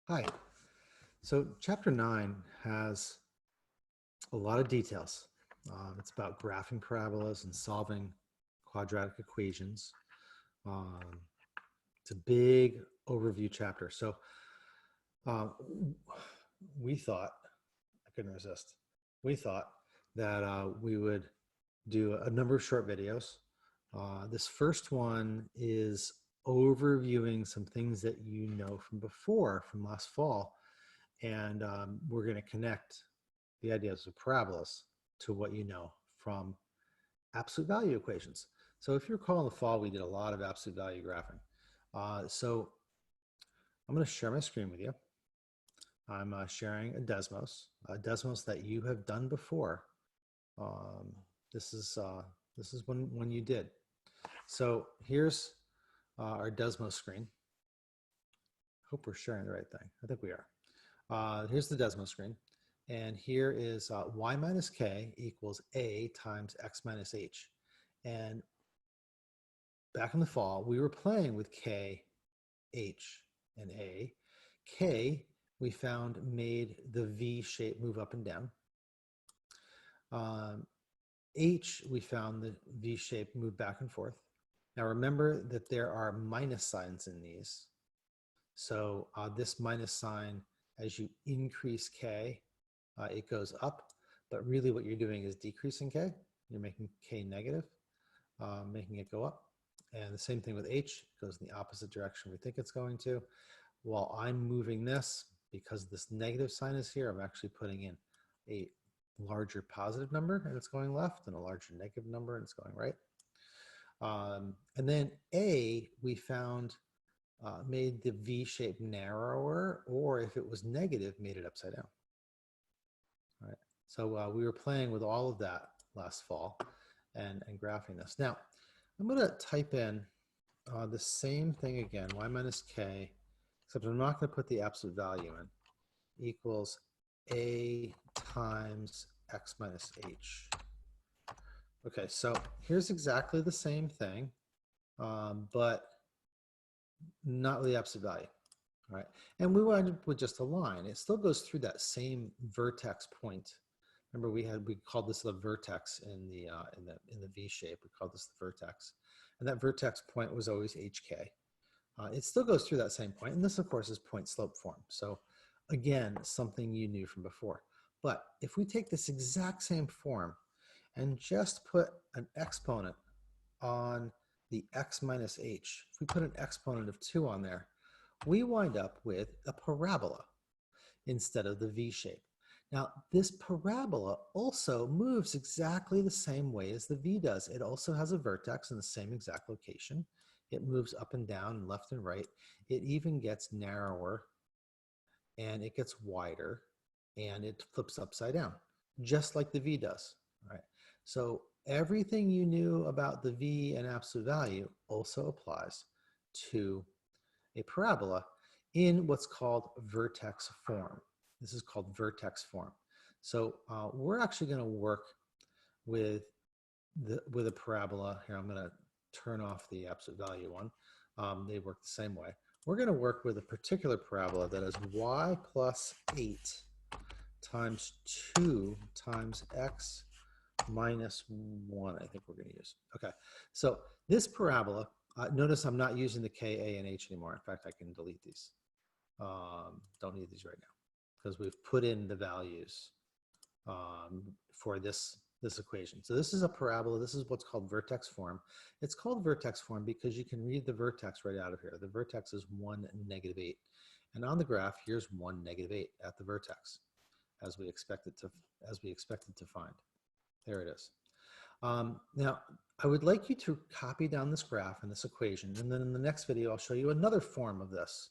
Hi. So chapter 9 has a lot of details. It's about graphing parabolas and solving quadratic equations. Um, it's a big overview chapter. So um, we thought, I couldn't resist, we thought that we would do a number of short videos. This first one is overviewing some things that you know from before, from last fall. And we're going to connect the ideas of parabolas to what you know from absolute value equations. So if you recall in the fall, we did a lot of absolute value graphing. So I'm going to share my screen with you. I'm sharing a Desmos that you have done before. Um, this is when you did. So here's our Desmos screen. Hope we're sharing the right thing. I think we are. Here's the Desmos screen. And here is y minus k equals a times x minus h. And back in the fall, we were playing with k, h, and a. K, we found, made the V shape move up and down. H, we found the V shape move back and forth. Now remember that there are minus signs in these. So this minus sign, as you increase k, it goes up, but really what you're doing is decreasing k. You're making k negative, making it go up. And the same thing with h, it goes in the opposite direction we think it's going to. While I'm moving this, because this negative sign is here, I'm actually putting in a larger positive number and it's going left, and a larger negative number and it's going right. And then a, we found made the V shape narrower, or if it was negative, made it upside down. All right. So we were playing with all of that last fall and graphing this. Now, I'm going to type in the same thing again, y minus k, except I'm not going to put the absolute value in, equals a times x minus h. Okay, so here's exactly the same thing, but not with the absolute value. All right, and we wind up with just a line. It still goes through that same vertex point. Remember, we called this the vertex in the V shape. We called this the vertex, and that vertex point was always HK. It still goes through that same point, and this, of course, is point slope form. So, again, something you knew from before. But if we take this exact same form and just put an exponent on the x minus h, if we put an exponent of 2 on there, we wind up with a parabola instead of the V shape. Now, this parabola also moves exactly the same way as the V does. It also has a vertex in the same exact location. It moves up and down and left and right. It even gets narrower and it gets wider and it flips upside down, just like the V does. All right. So everything you knew about the V and absolute value also applies to a parabola in what's called vertex form. This is called vertex form. So we're actually going to work with a parabola. Here, I'm going to turn off the absolute value one. They work the same way. We're going to work with a particular parabola that is y plus 8 times 2 times x minus 1, I think we're going to use. Okay, so this parabola, notice I'm not using the k, a, and h anymore. In fact, I can delete these. Don't need these right now because we've put in the values for this equation. So this is a parabola. This is what's called vertex form. It's called vertex form because you can read the vertex right out of here. The vertex is 1, negative 8. And on the graph, here's 1, negative 8 at the vertex, as we expected to find. There it is. Now, I would like you to copy down this graph and this equation, and then in the next video, I'll show you another form of this,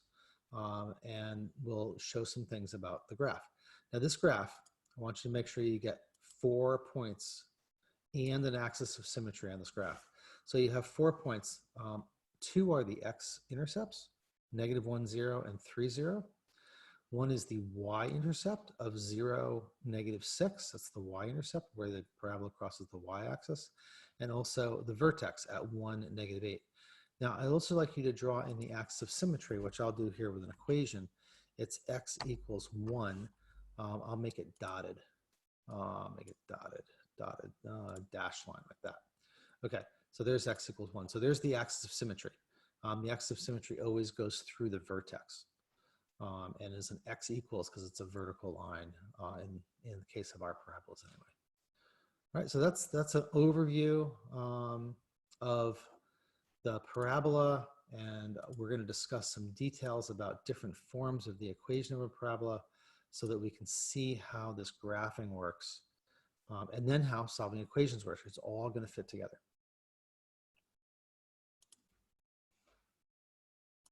and we'll show some things about the graph. Now, this graph, I want you to make sure you get 4 points and an axis of symmetry on this graph. So you have 4 points. 2 are the x-intercepts, -1, 0, and 3, 0. 1 is the y-intercept of 0, -6. That's the y-intercept where the parabola crosses the y-axis. And also the vertex at 1, -8. Now, I'd also like you to draw in the axis of symmetry, which I'll do here with an equation. it's x equals 1, I'll make it dotted. Dash line like that. Okay, so there's x equals 1. So there's the axis of symmetry. The axis of symmetry always goes through the vertex, and is an x equals because it's a vertical line in the case of our parabolas anyway. All right, so that's an overview of the parabola, and we're going to discuss some details about different forms of the equation of a parabola so that we can see how this graphing works, and then how solving equations works. It's all going to fit together.